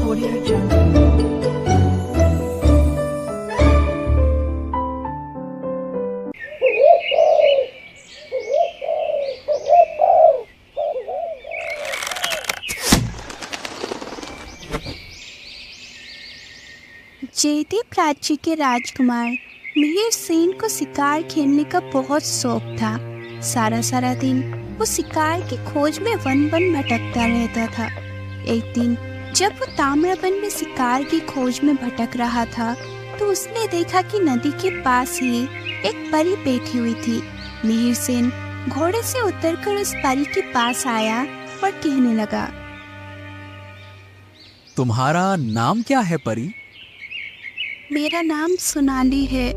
Audio Jungle। Jaydev राज्य के राजकुमार मिहिर सेन को शिकार खेलने का बहुत शौक था। सारा दिन वो शिकार की खोज में वन भटकता रहता था। एक दिन जब वो ताम्रवन में शिकार की खोज में भटक रहा था तो उसने देखा कि नदी के पास ही एक परी बैठी हुई थी। मिहिर सेन घोड़े से उतरकर उस परी के पास आया और कहने लगा, तुम्हारा नाम क्या है परी? मेरा नाम सोनाली है।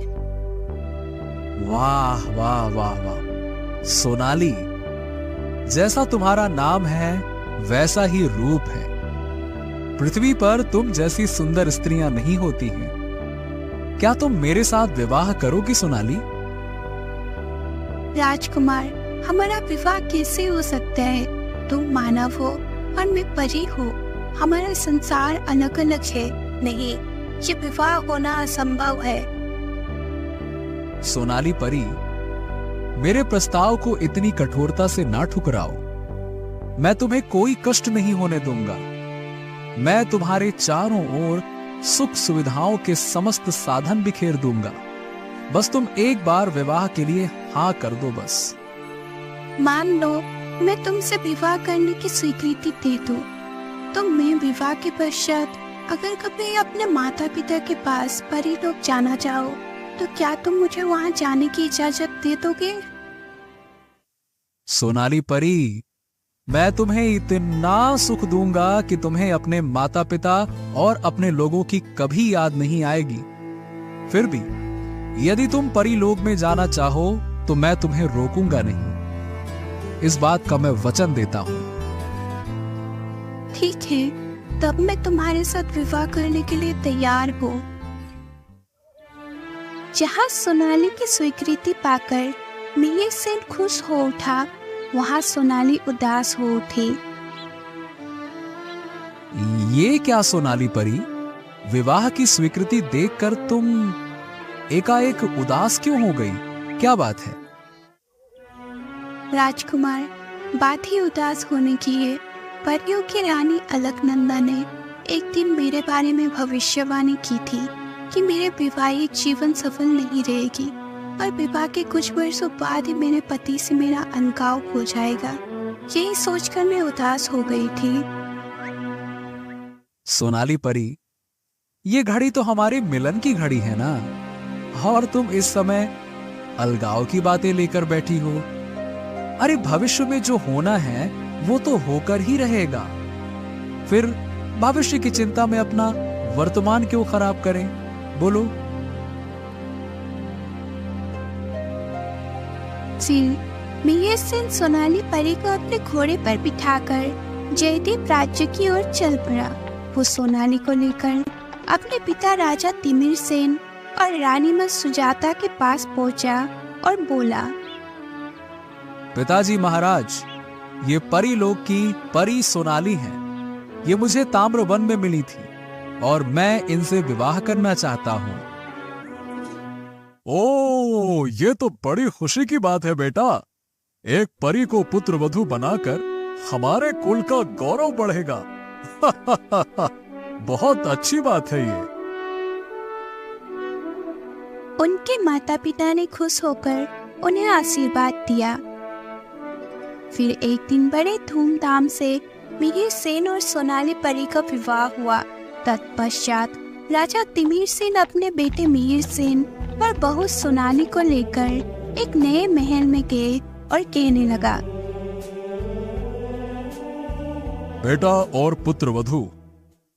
वाह वाह वाह वाह, सोनाली, जैसा तुम्हारा नाम है वैसा ही रूप है। पृथ्वी पर तुम जैसी सुंदर स्त्रियां नहीं होती हैं। क्या तुम मेरे साथ विवाह करोगी सोनाली? राजकुमार, हमारा विवाह कैसे हो सकता है? तुम मानव हो और मैं परी हूँ। हमारा संसार अलग अलग है। नहीं, ये विवाह होना असंभव है। सोनाली परी, मेरे प्रस्ताव को इतनी कठोरता से ना ठुकराओ। मैं तुम्हें कोई कष्ट नहीं होने दूंगा। मैं तुम्हारे चारों ओर सुख सुविधाओं के समस्त साधन बिखेर दूंगा। बस तुम एक बार विवाह के लिए हाँ कर दो बस। मान लो मैं तुमसे विवाह करने की स्वीकृति दे दूं, तो मैं विवाह के पश्चात अगर कभी अपने माता पिता के पास परीलोक जाना चाहो तो क्या तुम मुझे वहां जाने की इजाजत दे दोगे? सोनाली परी, मैं तुम्हें इतना सुख दूंगा कि तुम्हें अपने माता पिता और अपने लोगों की कभी याद नहीं आएगी। फिर भी यदि तुम परीलोक में जाना चाहो तो मैं तुम्हें रोकूंगा नहीं। इस बात का मैं वचन देता हूं। ठीक है, तब मैं तुम्हारे साथ विवाह करने के लिए तैयार हूँ। जहाँ सोनाली की स्वीकृति पाकर मिहिर सेन खुश हो उठा, वहाँ सोनाली उदास हो उठी। ये क्या सोनाली परी, विवाह की स्वीकृति देखकर तुम एकाएक उदास क्यों हो गई? क्या बात है? राजकुमार, बात ही उदास होने की है। परियों की रानी अलकनंदा ने एक दिन मेरे बारे में भविष्यवाणी की थी कि मेरे वैवाहिक जीवन सफल नहीं रहेगी और विवाह के कुछ वर्षों बाद ही मेरे पति से मेरा अलगाव हो जाएगा। यही सोचकर मैं उदास हो गई थी। सोनाली परी, ये घड़ी तो हमारे मिलन की घड़ी है ना, और तुम इस समय अलगाव की बातें लेकर बैठी हो। अरे भविष्य में जो होना है वो तो होकर ही रहेगा। फिर भविष्य की चिंता में अपना वर्तमान क्यों खराब करें? बोलो। जी, मिहिर सेन सोनाली परी को अपने घोड़े पर बिठाकर जयदेव राज्य की ओर चल पड़ा। वो सोनाली को लेकर अपने पिता राजा तिमिर सेन और रानी मां सुजाता के पास पहुंचा और बोला, पिताजी महाराज, ये परीलोक की परी सोनाली है। ये मुझे ताम्रवन में मिली थी और मैं इनसे विवाह करना चाहता हूँ। ओ, ये तो बड़ी खुशी की बात है बेटा। एक परी को पुत्र वधू बनाकर हमारे कुल का गौरव बढ़ेगा। बहुत अच्छी बात है ये। उनके माता पिता ने खुश होकर उन्हें आशीर्वाद दिया। फिर एक दिन बड़े धूमधाम से मिहिर सेन और सोनाली परी का विवाह हुआ। तत्पश्चात राजा तिमिर सेन अपने बेटे मिहिर सेन और बहू सोनाली को लेकर एक नए महल में गए और कहने लगा, बेटा और पुत्र वधू,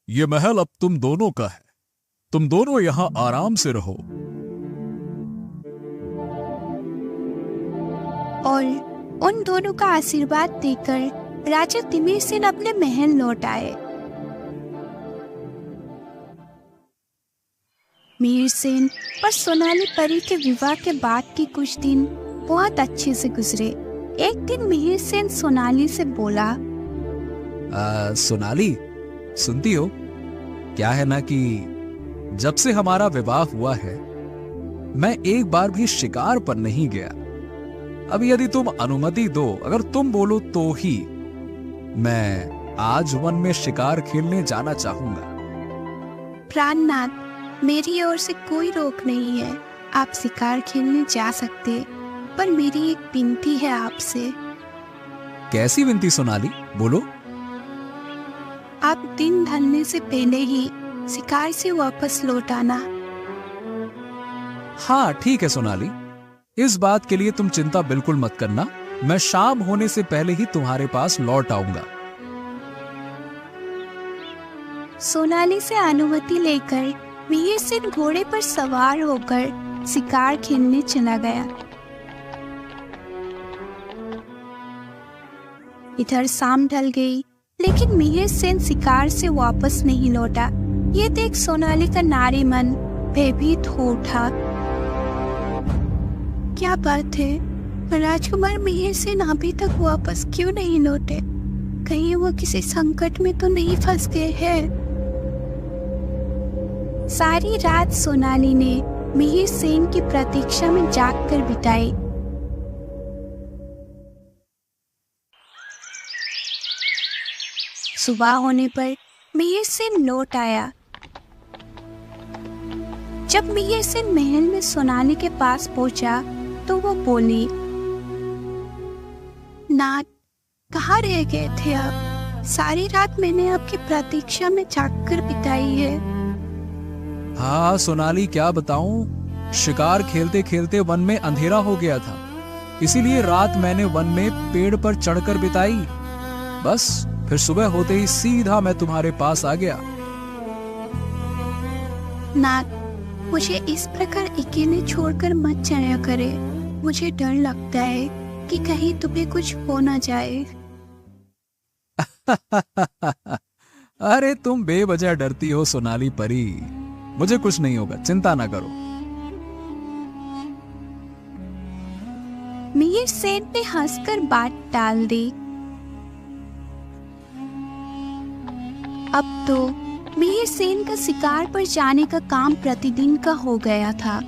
ये महल अब तुम दोनों का है। तुम दोनों यहाँ आराम से रहो। और उन दोनों का आशीर्वाद देकर राजा तिमिर सेन अपने महल लौट आए। मिहिर सेन और सोनाली परी के विवाह के बाद के कुछ दिन बहुत अच्छे से गुजरे। एक दिन मिहिर सेन सोनाली से बोला, सोनाली, सुनती हो? क्या है ना कि जब से हमारा विवाह हुआ है मैं एक बार भी शिकार पर नहीं गया। अब यदि तुम अनुमति दो, अगर तुम बोलो तो ही मैं आज वन में शिकार खेलने जाना चाहूंगा। प्राणनाथ, मेरी ओर से कोई रोक नहीं है। आप शिकार खेलने जा सकते, पर मेरी एक विनती है आपसे। कैसी विनती सोनाली, बोलो। आप दिन ढलने से पहले ही शिकार से वापस लौट आना। हाँ ठीक है सोनाली, इस बात के लिए तुम चिंता बिल्कुल मत करना। मैं शाम होने से पहले ही तुम्हारे पास लौट आऊंगा। सोनाली से अनुमति लेकर वीर सिंह घोड़े पर सवार होकर शिकार खेलने चला गया। इधर शाम ढल गई, लेकिन मिहिर सेन शिकार से वापस नहीं लौटा। ये देख सोनाली का नारी मन भयभीत हो उठा। क्या बात है, राजकुमार मिहिर सेन अभी तक वापस क्यों नहीं लौटे? कहीं वो किसी संकट में तो नहीं फंस गए हैं? सारी रात सोनाली ने मिहिर सेन की प्रतीक्षा में जागकर बिताई। सुबह होने पर मिहिर सेन लौट आया। जब मिहिर सेन महल में सोनाली के पास पहुंचा तो वो बोली, नाथ, कहाँ रह गए थे आप? सारी रात मैंने आपकी प्रतीक्षा में जागकर बिताई है। हाँ सोनाली, क्या बताऊं, शिकार खेलते खेलते वन में अंधेरा हो गया था, इसीलिए रात मैंने वन में पेड़ पर चढ़कर बिताई। बस फिर सुबह होते ही सीधा मैं तुम्हारे पास आ गया। नाथ, मुझे इस प्रकार अकेले छोड़कर मत जाया करे। मुझे डर लगता है कि कहीं तुम्हें कुछ हो ना जाए। अरे तुम बेवजह डरती हो सोनाली परी, मुझे कुछ नहीं होगा, चिंता ना करो। मिहिर सेन ने हंसकर बात टाल दी। अब तो मिहिर सेन का शिकार पर जाने का काम प्रतिदिन का हो गया था।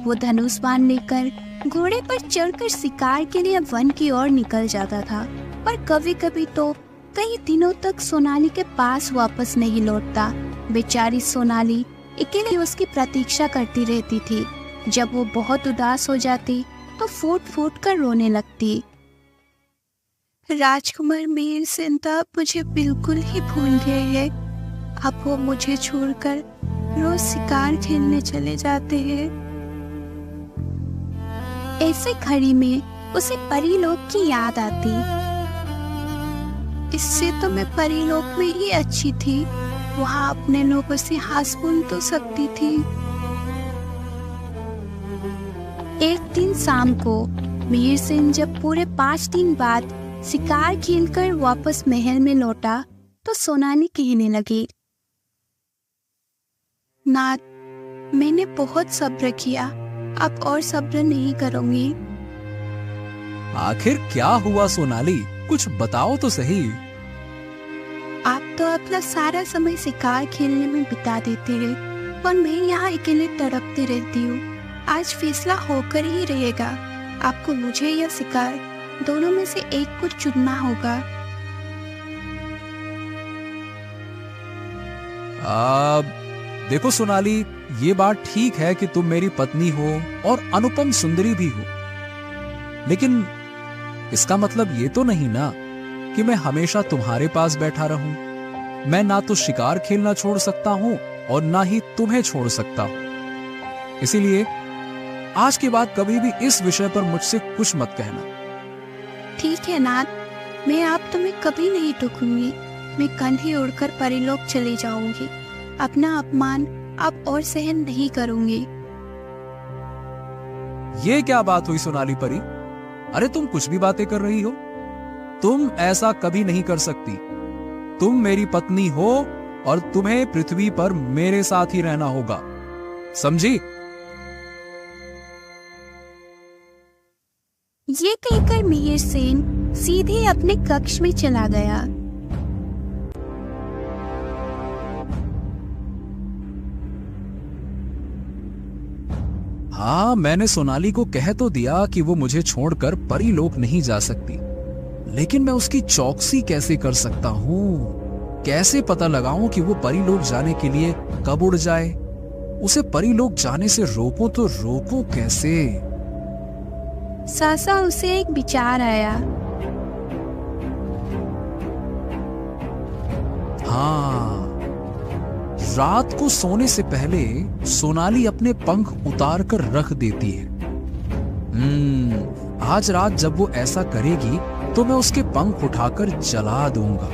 वो धनुष बाण लेकर घोड़े पर चढ़कर शिकार के लिए वन की ओर निकल जाता था, पर कभी कभी तो कई दिनों तक सोनाली के पास वापस नहीं लौटता। बेचारी सोनाली अकेले उसकी प्रतीक्षा करती रहती थी। जब वो बहुत उदास हो जाती तो फूट फूट कर रोने लगती। राजकुमार मिहिर सेन तो मुझे बिल्कुल ही भूल गए हैं। अब वो मुझे छोड़कर रोज शिकार खेलने चले जाते हैं। ऐसे घड़ी में उसे परीलोक की याद आती। इससे तो मैं परीलोक में ही अच्छी थी, वहां अपने लोगों से हंस बोल तो सकती थी। एक दिन शाम को मिहिर सेन जब पूरे 5 दिन बाद शिकार खेलकर वापस महल में लौटा तो सोनाली कहने लगी, नाथ, मैंने बहुत सब्र किया, अब और सब्र नहीं करूंगी। आखिर क्या हुआ सोनाली, कुछ बताओ तो सही। आप तो अपना सारा समय शिकार खेलने में बिता देते हैं, पर मैं यहाँ अकेले तड़पती रहती हूँ। आज फैसला होकर ही रहेगा। आपको मुझे या शिकार, दोनों में से एक को चुनना होगा। देखो सोनाली, ये बात ठीक है कि तुम मेरी पत्नी हो और अनुपम सुंदरी भी हो, लेकिन इसका मतलब ये तो नहीं ना कि मैं हमेशा तुम्हारे पास बैठा रहूं। मैं ना तो शिकार खेलना छोड़ सकता हूं और ना ही तुम्हें छोड़ सकता हूं। इसीलिए आज के बाद कभी भी इस विषय पर मुझसे कुछ मत कहना। ठीक है नाथ, मैं आप तुम्हें कभी नहीं टोकूंगी। मैं कल ही उड़कर परीलोक चली जाऊंगी। अपना अपमान अब और सहन नहीं करूंगी। ये क्या बात हुई सोनाली परी? अरे तुम कुछ भी बातें कर रही हो। तुम ऐसा कभी नहीं कर सकती। तुम मेरी पत्नी हो और तुम्हें पृथ्वी पर मेरे साथ ही रहना होगा, समझी? ये कहकर मिहिर सेन सीधे अपने कक्ष में चला गया। हाँ, मैंने सोनाली को कह तो दिया कि वो मुझे छोड़कर परीलोक नहीं जा सकती, लेकिन मैं उसकी चौकसी कैसे कर सकता हूँ? कैसे पता लगाऊं कि वो परीलोक जाने के लिए कब उड़ जाए? उसे परीलोक जाने से रोकूं तो रोकूं कैसे? सहसा उसे एक विचार आया। हाँ, रात को सोने से पहले सोनाली अपने पंख उतार कर रख देती है। आज रात जब वो ऐसा करेगी तो मैं उसके पंख उठाकर जला दूंगा।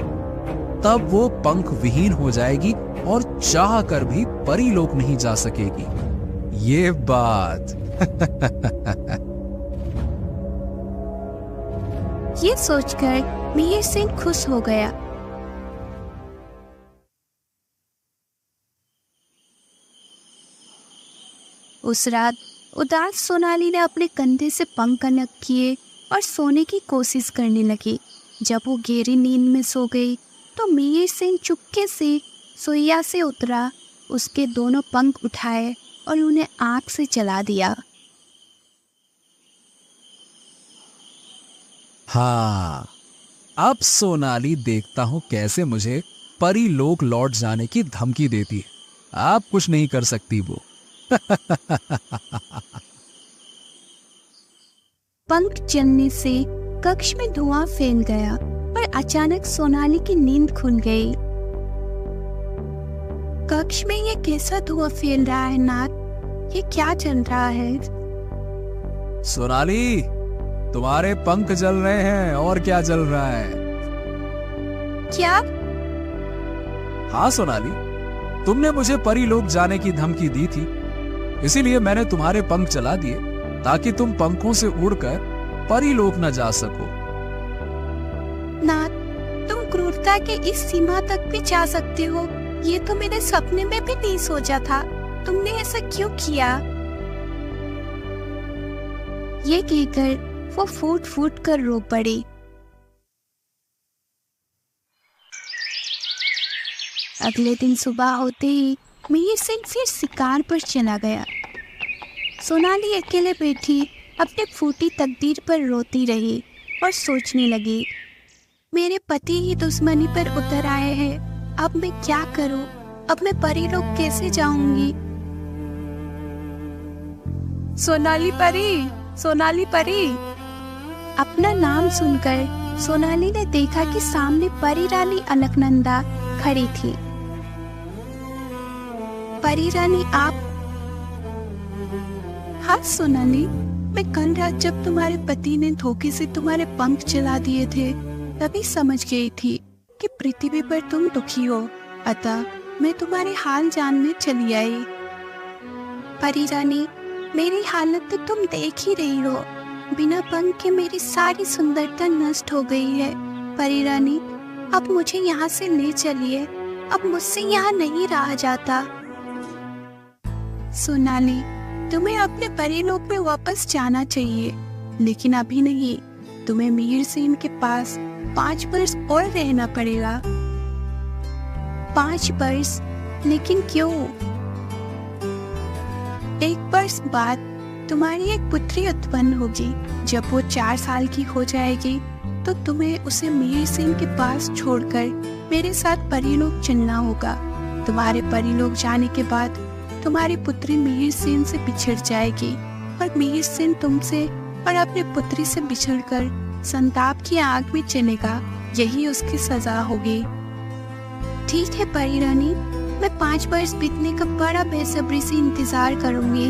तब वो पंख विहीन हो जाएगी और चाह कर भी परीलोक नहीं जा सकेगी। ये बात ये सोचकर मिहिर सेन खुश हो गया। उस रात उदास सोनाली ने अपने कंधे से पंख अलग किए और सोने की कोशिश करने लगी। जब वो गहरी नींद में सो गई तो मिहिर सेन चुपके से सुइया से उतरा, उसके दोनों पंख उठाए और उन्हें आंख से जला दिया। हाँ, अब सोनाली देखता हूं कैसे मुझे परीलोक लौट जाने की धमकी देती है। आप कुछ नहीं कर सकती वो। पंख जलने से कक्ष में धुआं फैल गया और अचानक सोनाली की नींद खुल गई। कक्ष में ये कैसा धुआं फैल रहा है नाथ? ये क्या चल रहा है? सोनाली, तुम्हारे पंख जल रहे हैं। और क्या जल रहा है? क्या? हाँ सोनाली, तुमने मुझे परीलोक जाने की धमकी दी थी, इसीलिए मैंने तुम्हारे पंख जला दिए ताकि तुम पंखों से उड़कर परीलोक न जा सको। नाथ, तुम क्रूरता के इस सीमा तक भी जा सकते हो, ये तो मेरे सपने में भी नहीं सोचा था। तुमने ऐसा क्यों किया? ये कहकर वो फूट फूट कर रो पड़ी। अगले दिन सुबह होते ही मिहिर सेन फिर शिकार पर चला गया। सोनाली अकेले बैठी अपने फूटी तकदीर पर रोती रही और सोचने लगी, मेरे पति ही दुश्मनी पर उतर आए हैं, अब मैं क्या करूं? अब मैं परीलोक कैसे जाऊंगी? सोनाली परी, सोनाली परी। अपना नाम सुनकर सोनाली ने देखा कि सामने परी रानी अलकनंदा खड़ी थी। परी रानी आप? हाँ सोनाली, मैं कल रात जब तुम्हारे पति ने धोखे से तुम्हारे पंख जला दिए थे तभी समझ गई थी कि पृथ्वी पर तुम दुखी हो, अतः मैं तुम्हारे हाल जानने चली आई। परी रानी, मेरी हालत तो तुम देख ही रही हो, बिना पंख के मेरी सारी सुंदरता नष्ट हो गई है। परी रानी, अब मुझे यहाँ से ले चलिए, अब मुझसे यहाँ नहीं रहा जाता। सोनाली, तुम्हें अपने परीलोक में वापस जाना चाहिए, लेकिन अभी नहीं। तुम्हें मिहिर सेन के पास 5 वर्ष और रहना पड़ेगा। 5 वर्ष? लेकिन क्यों? 1 वर्ष बाद तुम्हारी एक पुत्री उत्पन्न होगी। जब वो 4 साल की हो जाएगी तो तुम्हें उसे मिहिर सेन के पास छोड़कर मेरे साथ परीलोक चलना होगा। तुम्हारे परीलोक जाने के बाद तुम्हारी पुत्री मिहिर सेन से बिछड़ जाएगी और मिहिर सेन तुमसे और अपनी पुत्री से बिछड़कर संताप की आग में चलेगा। यही उसकी सजा होगी। ठीक है परी रानी, मैं 5 वर्ष बीतने का बड़ा बेसब्री से इंतजार करूंगी।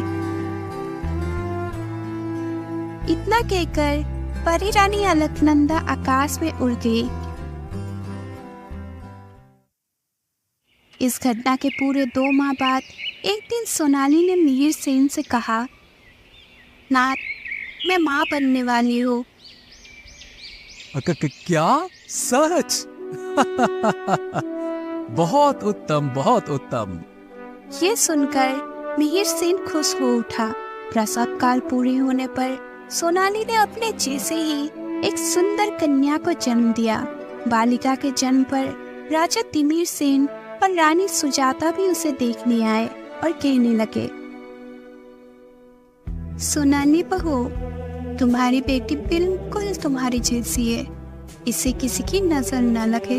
इतना कहकर परी रानी अलकनंदा आकाश में उड़ गई। इस घटना के पूरे 2 माह बाद एक दिन सोनाली ने मिहिर सेन से कहा, नाथ, मैं माँ बनने वाली हूँ। क्या? सच? बहुत उत्तम, बहुत उत्तम। ये सुनकर मिहिर सेन खुश हो उठा। प्रसव काल पूरे होने पर सोनाली ने अपने जैसे ही एक सुंदर कन्या को जन्म दिया। बालिका के जन्म पर राजा तिमिर सेन और रानी सुजाता भी उसे देखने आए और कहने लगे, सोनाली बहू, तुम्हारी बेटी बिल्कुल तुम्हारी जैसी है, इसे किसी की नजर न लगे।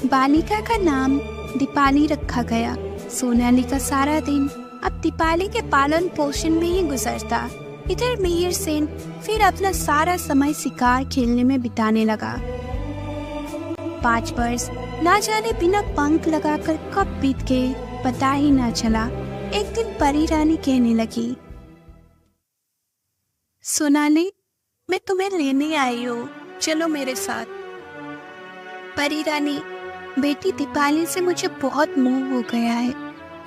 बालिका का नाम दीपाली रखा गया। सोनाली का सारा दिन अब दीपाली के पालन पोषण में ही गुजरता। इधर मिहिर सेन फिर अपना सारा समय शिकार खेलने में बिताने लगा। 5 वर्ष ना जाने बिना पंख लगाकर कब बीत गए पता ही ना चला। एक दिन परी रानी कहने लगी, सोनाली, मैं तुम्हें लेने आई हूँ, चलो मेरे साथ। परी रानी, बेटी दीपाली से मुझे बहुत मोह हो गया है।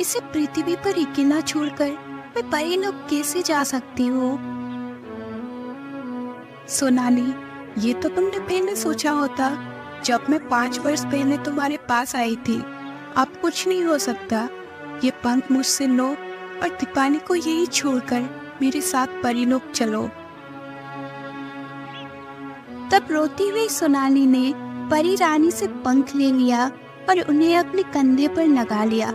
इसे पृथ्वी पर अकेला छोड़कर मैं परी लोग कैसे जा सकती हूँ? सोनाली, ये तो तुमने पहले सोचा होता, जब मैं 5 वर्ष पहले तुम्हारे पास आई थी। अब कुछ नहीं हो सकता। ये पंख मुझसे लो और दीपाली को यही छोड़कर मेरे साथ परी लोग चलो। तब रोती हुई सोनाली ने परी रानी से पंख ले लिया और उन्हें अपने कंधे पर लगा लिया।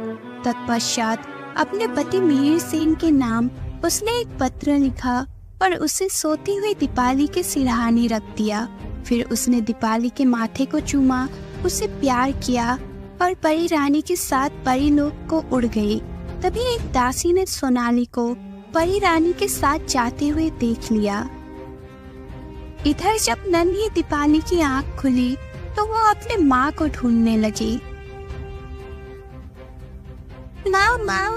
तत्पश्चात अपने पति मिहिर सेन के नाम उसने एक पत्र लिखा और उसे सोती हुई दीपाली के सिरहाने रख दिया। फिर उसने दीपाली के माथे को चूमा, उसे प्यार किया और परी रानी के साथ परी लोक को उड़ गई। तभी एक दासी ने सोनाली को परी रानी के साथ जाते हुए देख लिया। इधर जब नन्ही दीपाली की आंख खुली तो वो अपने माँ को ढूंढने लगी। माँ, माँ,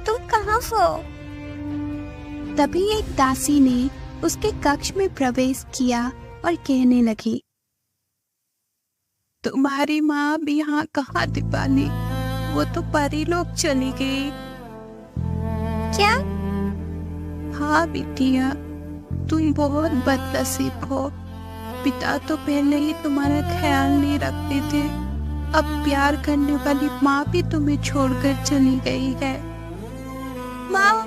तुम कहाँ हो? तभी एक दासी ने उसके कक्ष में प्रवेश किया और कहने लगी, तुम्हारी माँ भी यहाँ कहाँ दीपाली? वो तो परी लोग चली गई। क्या? हाँ बिटिया, तुम बहुत बदनसीब हो। पिता तो पहले ही तुम्हारा ख्याल नहीं रखते थे, अब प्यार करने वाली माँ भी तुम्हें छोड़कर चली गई है। माँ,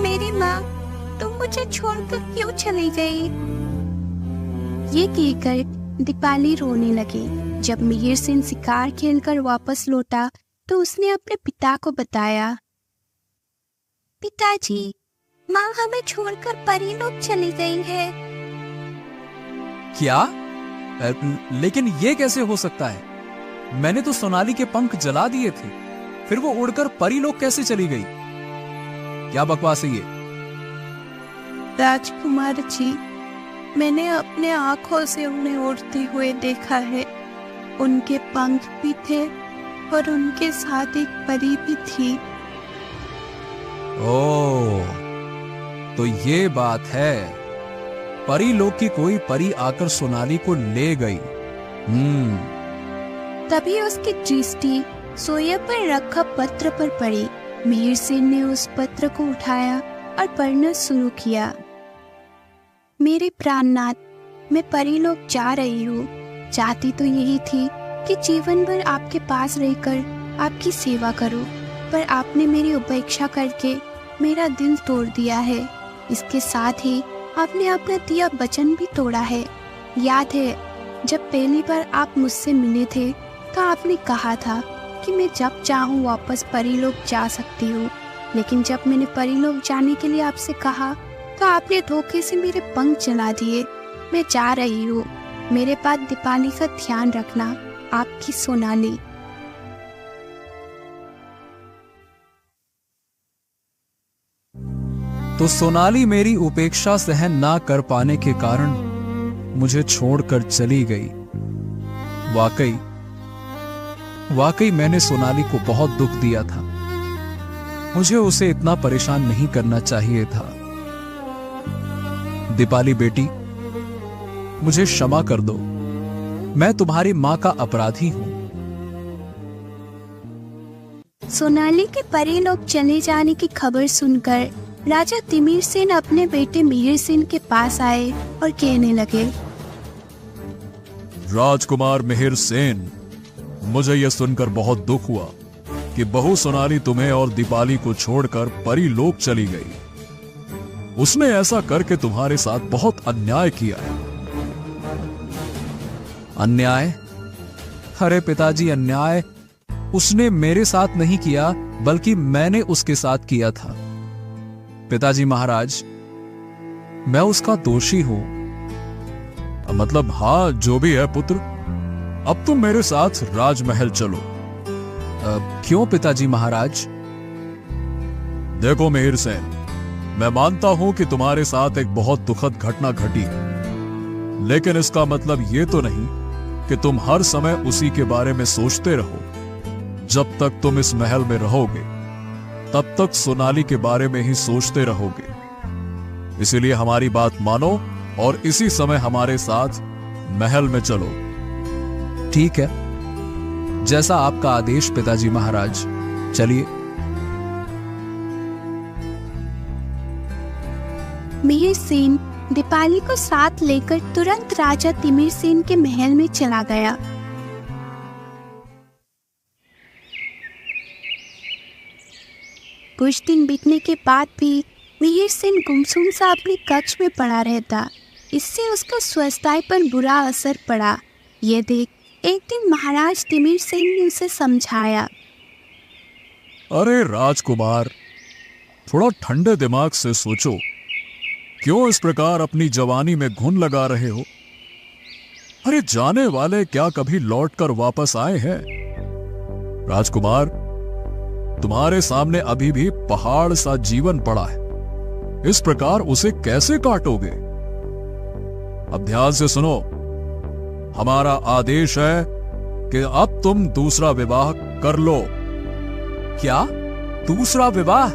मेरी माँ, तुम मुझे छोड़कर क्यों चली गई? ये कहकर दीपाली रोने लगी। जब मिहिर सेन शिकार खेलकर वापस लौटा तो उसने अपने पिता को बताया, पिताजी, माँ हमें छोड़कर परी लोग चली गई है। क्या? लेकिन ये कैसे हो सकता है? मैंने तो सोनाली के पंख जला दिए थे, फिर वो उड़कर परी लोग कैसे चली गई? क्या बकवास है ये? राजकुमार जी, मैंने अपने आंखों से उन्हें उड़ते हुए देखा है। उनके पंख भी थे और उनके साथ एक परी भी थी। ओह, तो ये बात है। परी लोग की कोई परी आकर सोनाली को ले गई। तभी उसकी दृष्टि सोये पर रखा पत्र पर पड़ी। मिहिर सेन ने उस पत्र को उठाया और पढ़ना शुरू किया। मेरे प्राणनाथ, मैं परी लोग जा रही हूँ। चाहती तो यही थी कि जीवन भर आपके पास रहकर आपकी सेवा करूँ, पर आपने मेरी उपेक्षा करके मेरा दिल तोड़ दिया है। इसके साथ ही आपने अपना दिया वचन भी तोड़ा है। याद है, जब पहली बार आप मुझसे मिले थे तो आपने कहा था कि मैं जब चाहूँ वापस परी लोग जा सकती हूँ। लेकिन जब मैंने परी लोग जाने के लिए आपसे कहा तो आपने धोखे से मेरे पंख जला दिए। मैं जा रही हूँ। मेरे पास दीपाली का ध्यान रखना। आपकी सोनाली। तो सोनाली मेरी उपेक्षा सहन ना कर पाने के कारण मुझे छोड़कर चली गई। वाकई मैंने सोनाली को बहुत दुख दिया था। मुझे उसे इतना परेशान नहीं करना चाहिए था। दीपाली बेटी, मुझे क्षमा कर दो। मैं तुम्हारी मां का अपराधी हूं। सोनाली के परी लोग चले जाने की खबर सुनकर राजा तिमिर सेन अपने बेटे मिहिर सेन के पास आए और कहने लगे, राजकुमार मिहिर सेन, मुझे यह सुनकर बहुत दुख हुआ कि बहू सोनाली तुम्हें और दीपाली को छोड़कर परी लोक चली गई। उसने ऐसा करके तुम्हारे साथ बहुत अन्याय किया है। अन्याय? अरे पिताजी, अन्याय उसने मेरे साथ नहीं किया, बल्कि मैंने उसके साथ किया था। पिताजी महाराज, मैं उसका दोषी हूं। मतलब हाँ, जो भी है पुत्र, अब तुम मेरे साथ राजमहल चलो। क्यों पिताजी महाराज? देखो मिहिर सेन, मैं मानता हूं कि तुम्हारे साथ एक बहुत दुखद घटना घटी है, लेकिन इसका मतलब यह तो नहीं कि तुम हर समय उसी के बारे में सोचते रहो। जब तक तुम इस महल में रहोगे, तब तक सोनाली के बारे में ही सोचते रहोगे। इसीलिए हमारी बात मानो और इसी समय हमारे साथ महल में चलो। ठीक है, जैसा आपका आदेश पिताजी महाराज। चलिए। मिहिर सेन दीपाली को साथ लेकर तुरंत राजा तिमिर सेन के महल में चला गया। कुछ दिन बीतने के बाद भी मिहिर सेन गुमसुम सा अपने कक्ष में पड़ा रहता। इससे उसका स्वास्थ्य पर बुरा असर पड़ा। यह देख एक दिन महाराज तिमिर सेन ने उसे समझाया। अरे राजकुमार, थोड़ा ठंडे दिमाग से सोचो। क्यों इस प्रकार अपनी जवानी में घुन लगा रहे हो? अरे जाने वाले क्या कभी लौटकर वापस आए हैं? राजकुमार, तुम्हारे सामने अभी भी पहाड़ सा जीवन पड़ा है। इस प्रकार उसे कैसे काटोगे? अब ध्यान से सुनो। हमारा आदेश है कि अब तुम दूसरा विवाह कर लो। क्या? दूसरा विवाह?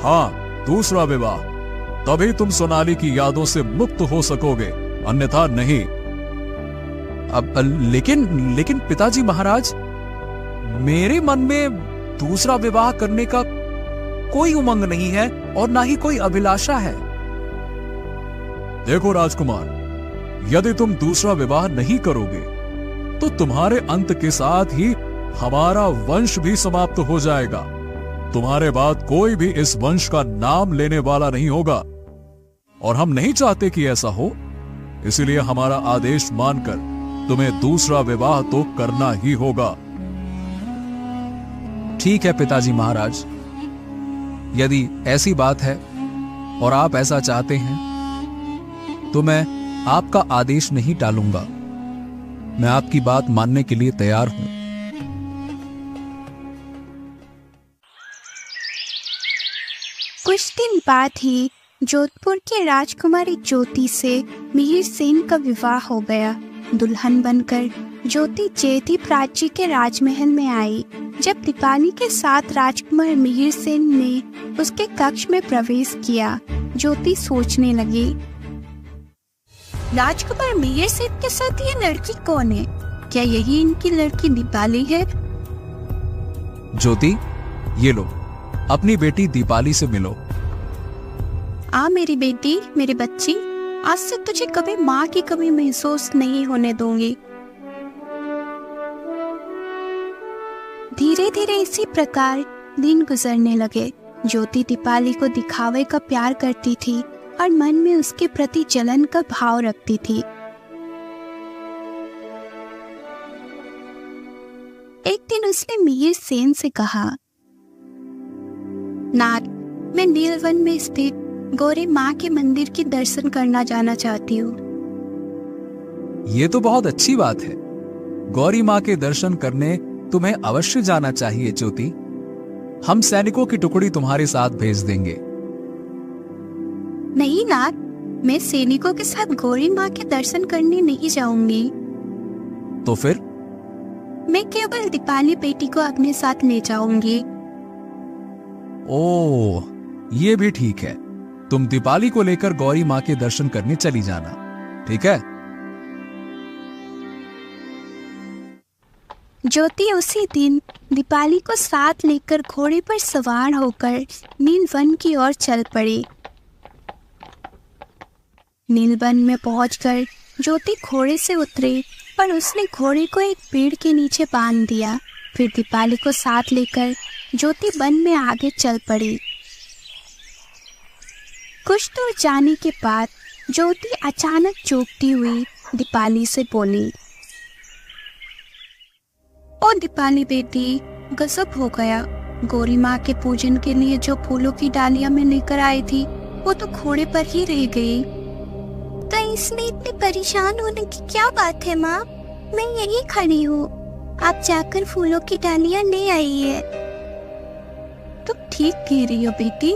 हाँ, दूसरा विवाह। तभी तुम सोनाली की यादों से मुक्त हो सकोगे, अन्यथा नहीं। अब लेकिन पिताजी महाराज, मेरे मन में दूसरा विवाह करने का कोई उमंग नहीं है और ना ही कोई अभिलाषा है। देखो राजकुमार, यदि तुम दूसरा विवाह नहीं करोगे तो तुम्हारे अंत के साथ ही हमारा वंश भी समाप्त हो जाएगा। तुम्हारे बाद कोई भी इस वंश का नाम लेने वाला नहीं होगा, और हम नहीं चाहते कि ऐसा हो। इसलिए हमारा आदेश मानकर तुम्हें दूसरा विवाह तो करना ही होगा। ठीक है पिताजी महाराज, यदि ऐसी बात है और आप ऐसा चाहते हैं तो मैं आपका आदेश नहीं टालूंगा। मैं आपकी बात मानने के लिए तैयार हूं। कुछ दिन बाद ही जोधपुर के राजकुमारी ज्योति से मिहिर सेन का विवाह हो गया। दुल्हन बनकर ज्योति जयदीप राज्य के राजमहल में आई। जब दीपाली के साथ राजकुमार मिहिर सेन ने उसके कक्ष में प्रवेश किया, ज्योति सोचने लगी, राजकुमार मिहिर सेन के साथ ये लड़की कौन है? क्या यही इनकी लड़की दीपाली है? ज्योति, ये लो, अपनी बेटी दीपाली से मिलो। आ मेरी बेटी, मेरी बच्ची, आज से तुझे कभी माँ की कमी महसूस नहीं होने दूंगी। धीरे धीरे इसी प्रकार दिन गुजरने लगे। ज्योति दीपाली को दिखावे का प्यार करती थी और मन में उसके प्रति जलन का भाव रखती थी। एक दिन उसने मिहिर सेन से कहा, नाथ, मैं नीलवन में स्थित गौरी माँ के मंदिर की दर्शन करना जाना चाहती हूँ। ये तो बहुत अच्छी बात है। गौरी माँ के दर्शन करने तुम्हें अवश्य जाना चाहिए ज्योति। हम सैनिकों की टुकड़ी तुम्हारे साथ भेज देंगे। नहीं नाथ, मैं सैनिकों के साथ गौरी माँ के दर्शन करने नहीं जाऊंगी। तो फिर? मैं केवल दीपाली बेटी को अपने साथ ले जाऊंगी। ओह, ये भी ठीक है। तुम दीपाली को लेकर गौरी माँ के दर्शन करने चली जाना, ठीक है? ज्योति उसी दिन दीपाली को साथ लेकर घोड़े पर सवार होकर नीलवन की ओर चल पड़ी। नीलवन में पहुंचकर ज्योति घोड़े से उतरी और उसने घोड़े को एक पेड़ के नीचे बांध दिया। फिर दीपाली को साथ लेकर ज्योति वन में आगे चल पड़ी। कुछ दूर जाने के बाद ज्योति अचानक चौंकती हुई दीपाली से बोली, ओ दीपाली बेटी, गजब हो गया। गौरी माँ के पूजन के लिए जो फूलों की डालियां मैं लेकर आई थी वो तो घोड़े पर ही रह गई। तो इसमें इतनी परेशान होने की क्या बात है माँ? मैं यही खड़ी हूँ, आप जाकर फूलों की डालियां ले आइए। तुम ठीक कह रही हो बेटी।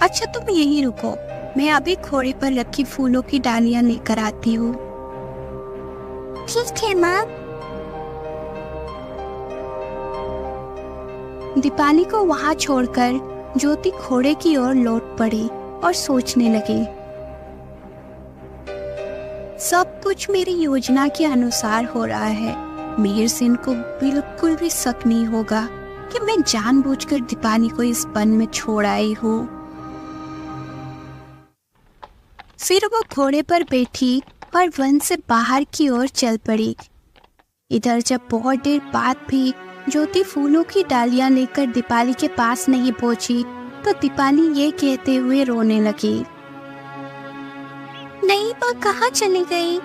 अच्छा तुम यहीं रुको, मैं अभी घोड़े पर रखी फूलों की डालियां लेकर आती हूँ। ठीक है माँ। दीपाली को वहां छोड़कर ज्योति घोड़े की ओर लौट पड़ी और सोचने लगी। सब कुछ मेरी योजना के अनुसार हो रहा है। मिहिर सेन को बिल्कुल भी शक नहीं होगा कि मैं जानबूझकर दीपाली को इस वन में छोड़ आई हूँ। फिर वो घोड़े पर बैठी और वन से बाहर की ओर चल पड़ी। इधर जब बहुत देर बाद भी ज्योति फूलों की डालियां लेकर दीपाली के पास नहीं पहुंची तो दीपाली ये कहते हुए रोने लगी। नहीं, वो कहाँ चली गई?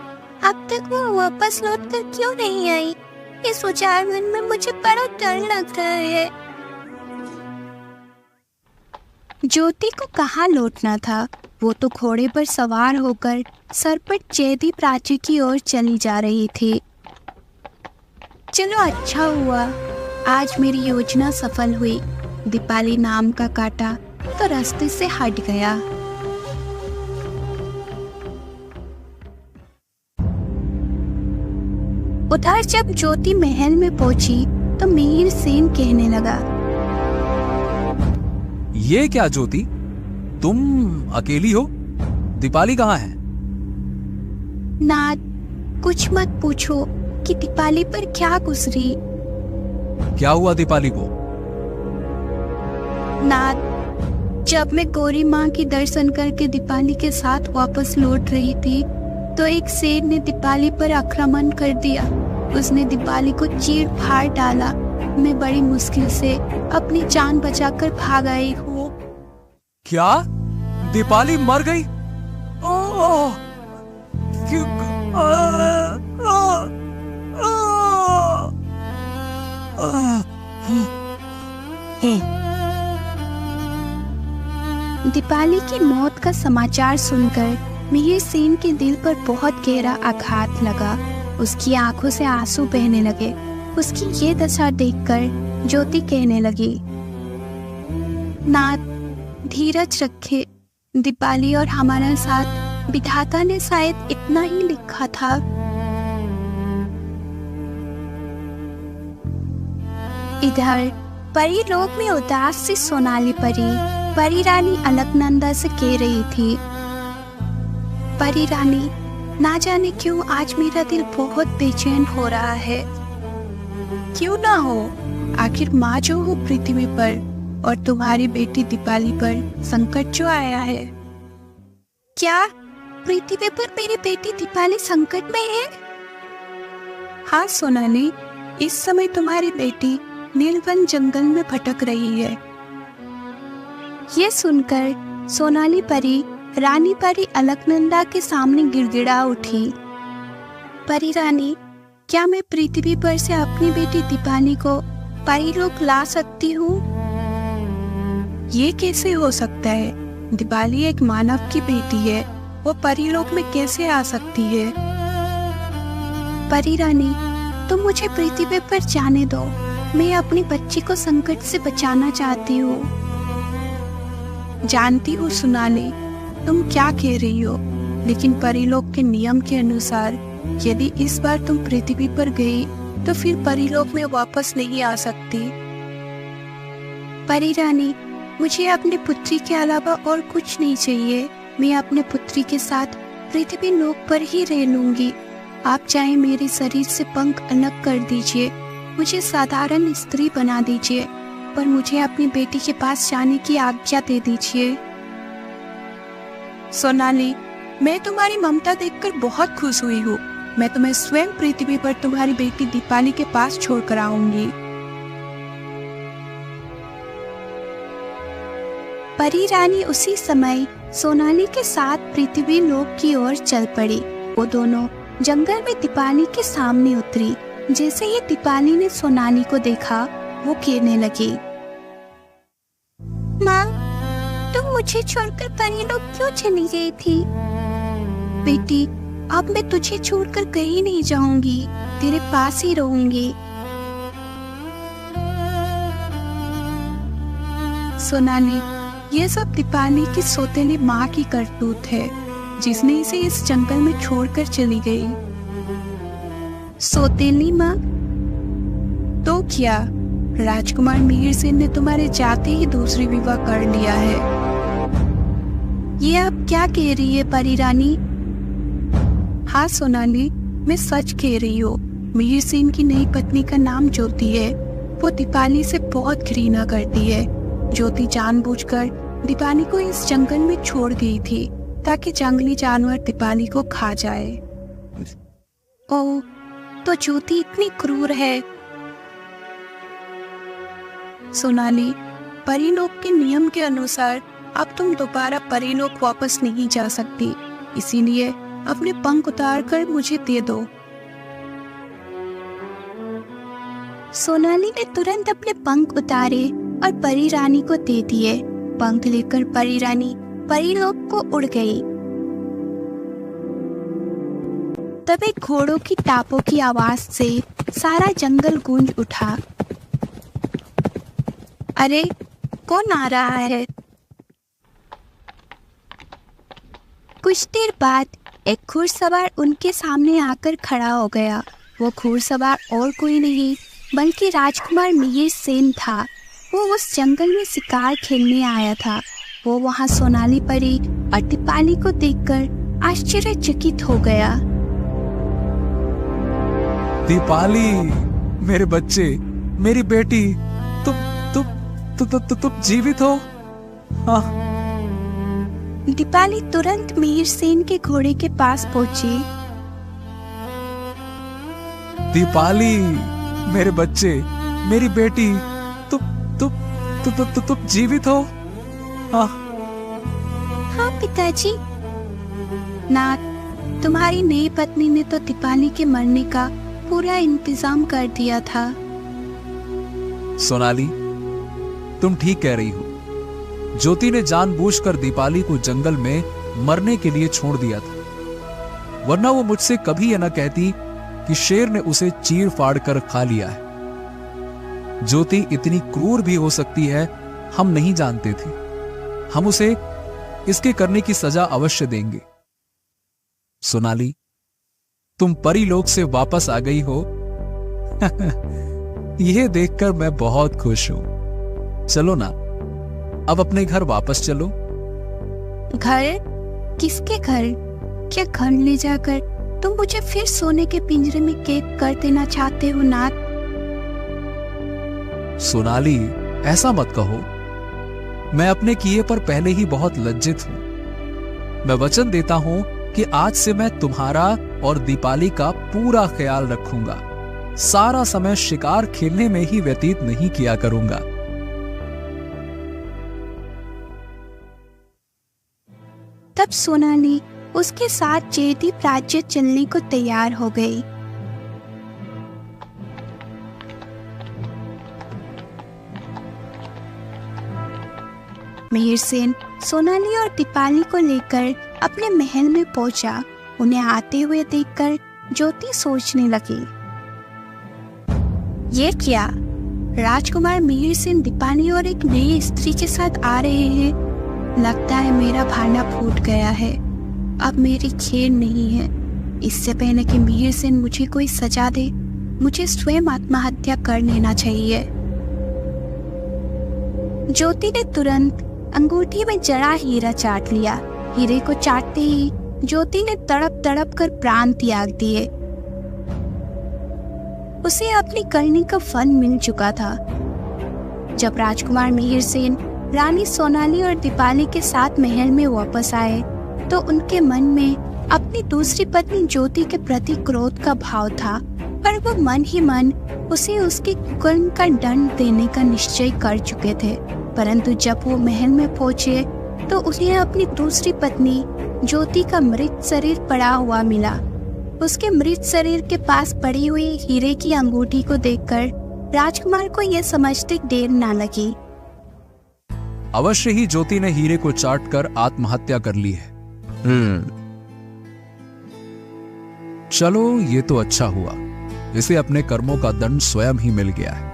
अब तक वो वापस लौट कर क्यों नहीं आई? इस उजाड़ वन में मुझे बड़ा डर लग रहा है। ज्योति को कहाँ लौटना था, वो तो घोड़े पर सवार होकर सरपट चेदी प्राची की ओर चली जा रही थी। चलो अच्छा हुआ, आज मेरी योजना सफल हुई। दीपाली नाम का कांटा तो रास्ते से हट गया। उधर जब ज्योति महल में पहुंची तो मिहिर सेन कहने लगा, ये क्या ज्योति, तुम अकेली हो? दीपाली कहाँ है? नाथ, कुछ मत पूछो कि दीपाली पर क्या गुजरी। क्या हुआ दीपाली को? नाथ, जब मैं गौरी माँ की दर्शन करके दीपाली के साथ वापस लौट रही थी तो एक शेर ने दीपाली पर आक्रमण कर दिया। उसने दीपाली को चीर फाड़ डाला। मैं बड़ी मुश्किल से अपनी जान बचाकर भाग आई हूँ। क्या दीपाली मर गई? ओह, क्यों? दीपाली की मौत का समाचार सुनकर मिहिर सेन के दिल पर बहुत गहरा आघात लगा। उसकी आंखों से आंसू बहने लगे। उसकी ये दशा देखकर ज्योति कहने लगी, नाथ, धीरज रखे। दीपाली और हमारा साथ विधाता ने शायद इतना ही लिखा था। इधर परी लोक में उदास सी सोनाली परी रानी अलकनंदा से कह रही थी, परी रानी, ना जाने क्यों आज मेरा दिल बहुत बेचैन हो रहा है। क्यों ना हो, आखिर माँ जो हो पृथ्वी पर और तुम्हारी बेटी दीपाली पर संकट जो आया है। क्या पृथ्वी पर मेरी बेटी दीपाली संकट में है? हाँ सोनाली, इस समय तुम्हारी बेटी नीलवन जंगल में भटक रही है। ये सुनकर सोनाली परी रानी परी अलकनंदा के सामने गिड़गिड़ा उठी। परी रानी, क्या मैं पृथ्वी पर से अपनी बेटी दीपाली को परीलोक ला सकती हूँ? ये कैसे हो सकता है? दीपाली एक मानव की बेटी है, वो परीलोक में कैसे आ सकती है? परी रानी, तुम मुझे पृथ्वी पर जाने दो। मैं अपनी बच्ची को संकट से बचाना चाहती हूँ। जानती हूँ सोनाली, तुम क्या कह रही हो, लेकिन परीलोक के नियम के अनुसार यदि इस बार तुम पृथ्वी पर गई तो फिर परीलोक में वापस नहीं आ सकती। परी रानी, मुझे अपनी पुत्री के अलावा और कुछ नहीं चाहिए। मैं अपने पुत्री के साथ पृथ्वी लोक पर ही रह लूंगी। आप चाहे मेरे शरीर से पंख अलग कर दीजिए, मुझे साधारण स्त्री बना दीजिए, पर मुझे अपनी बेटी के पास जाने की आज्ञा दे दीजिए। सोनाली, मैं तुम्हारी ममता देखकर बहुत खुश हुई हूँ। मैं तुम्हें स्वयं पृथ्वी पर तुम्हारी बेटी दीपाली के पास छोड़कर आऊंगी। परी रानी उसी समय सोनाली के साथ पृथ्वी लोक की ओर चल पड़ी। वो दोनों जंगल में दीपाली के सामने उतरी। जैसे ही दीपाली ने सोनाली को देखा, वो कहने लगी, माँ, तुम मुझे छोड़कर परी लोग क्यों चली गई थी? बेटी, अब मैं तुझे छोड़कर कहीं नहीं जाऊंगी, तेरे पास ही रहूंगी। सोनाली, ये सब दीपाली की सौतेली माँ की करतूत है, जिसने इसे इस जंगल में छोड़कर चली गई। सौतेली माँ? तो क्या, राजकुमार मिहिर सेन ने तुम्हारे जाते ही दूसरी विवाह कर लिया है। ये आप क्या कह रही है परी रानी? हाँ सोनाली, मैं सच कह रही हूँ। मिहिर सेन की नई पत्नी का नाम ज्योति है। वो दीपाली से बहुत घृणा करती है। ज्योति जानबूझकर दीपाली को इस जंगल में छोड़ गई थी ताकि जंगली जानवर दीपाली को खा जाए। ओह, तो ज्योति इतनी क्रूर है। सोनाली, परीलोक के नियम के अनुसार अब तुम दोबारा परीलोक वापस नहीं जा सकती, इसीलिए अपने पंख उतार कर मुझे दे दो। सोनाली ने तुरंत अपने पंख उतारे और परी रानी को दे दिए। पंख लेकर परी रानी परीलोक को उड़ गई। तब एक घोड़ों की टापों की आवाज से सारा जंगल गूंज उठा। अरे, कौन आ रहा है? कुछ देर बाद एक घुड़सवार उनके सामने आकर खड़ा हो गया। वो घुड़सवार और कोई नहीं बल्कि राजकुमार मिहिर सेन था। वो उस जंगल में शिकार खेलने आया था। वो वहां सोनाली परी और दीपाली को देखकर आश्चर्यचकित हो गया। दीपाली, मेरे बच्चे, मेरी बेटी, तुम जीवित हो? हाँ। दीपाली तुरंत मिहिर सेन के घोड़े के पास पहुंची। दीपाली, मेरे बच्चे, मेरी बेटी, तुम जीवित हो? हाँ। हाँ पिताजी। नाथ, तुम्हारी नई पत्नी ने तो दीपाली के मरने का पूरा इंतजाम कर दिया था। सोनाली, तुम ठीक कह रही हो। ज्योति ने जानबूझकर दीपाली को जंगल में मरने के लिए छोड़ दिया था, वरना वो मुझसे कभी यह न कहती कि शेर ने उसे चीर फाड़ कर खा लिया है। ज्योति इतनी क्रूर भी हो सकती है, हम नहीं जानते थे। हम उसे इसके करने की सजा अवश्य देंगे। सोनाली, तुम परीलोक से वापस आ गई हो। यह देखकर मैं बहुत खुश हूं। चलो ना, अब अपने घर वापस चलो। घर? किसके घर? क्या घर ले जाकर तुम मुझे फिर सोने के पिंजरे में कैद कर देना चाहते हो नाथ? सोनाली, ऐसा मत कहो। मैं अपने किए पर पहले ही बहुत लज्जित हूं। मैं वचन देता हूं कि आज से मैं तुम्हारा और दीपाली का पूरा ख्याल रखूंगा। सारा समय शिकार खेलने में ही व्यतीत नहीं किया करूंगा। तब सोनाली उसके साथ जयदीप राज्य चलने को तैयार हो गई। मिहिर सेन सोनाली और दीपाली को लेकर अपने महल में पहुंचा। उन्हें आते हुए देखकर ज्योति सोचने लगी, ये क्या? राजकुमार मिहिर सेन दीपाली और एक नई स्त्री के साथ आ रहे हैं। लगता है मेरा भाना फूट गया है। अब मेरी खेर नहीं है। इससे पहले कि मिहिर सेन मुझे कोई सजा दे, मुझे स्वयं आत्महत्या कर लेना चाहिए। ज्योति ने तुरंत अंगूठी में जड़ा हीरा चाट लिया। हीरे को चाटते ही ज्योति ने तड़प तड़प कर प्राण त्याग दिए। उसे अपनी करनी का फल मिल चुका था। जब राजकुमार मिहिर सेन रानी सोनाली और दीपाली के साथ महल में वापस आए तो उनके मन में अपनी दूसरी पत्नी ज्योति के प्रति क्रोध का भाव था, पर वो मन ही मन उसे उसके कुकर्म का दंड देने का निश्चय कर चुके थे। परंतु जब वो महल में पहुंचे तो उन्हें अपनी दूसरी पत्नी ज्योति का मृत शरीर पड़ा हुआ मिला। उसके मृत शरीर के पास पड़ी हुई हीरे की अंगूठी को देखकर राजकुमार को यह समझते देर ना लगी। अवश्य ही ज्योति ने हीरे को चाट कर आत्महत्या कर ली है। चलो ये तो अच्छा हुआ, इसे अपने कर्मों का दंड स्वयं ही मिल गया है।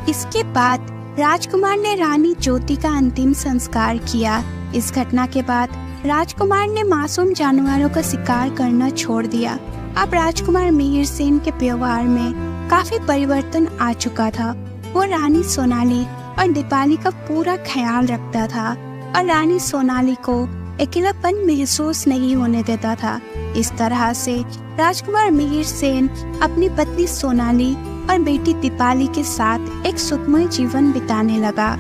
इसके बाद राजकुमार ने रानी ज्योति का अंतिम संस्कार किया। इस घटना के बाद राजकुमार ने मासूम जानवरों का शिकार करना छोड़ दिया। अब राजकुमार मिहिर सेन के व्यवहार में काफी परिवर्तन आ चुका था। वो रानी सोनाली और दीपाली का पूरा ख्याल रखता था और रानी सोनाली को अकेलापन महसूस नहीं होने देता था। इस तरह से राजकुमार मिहिर सेन अपनी पत्नी सोनाली और बेटी दीपाली के साथ एक सुखमय जीवन बिताने लगा।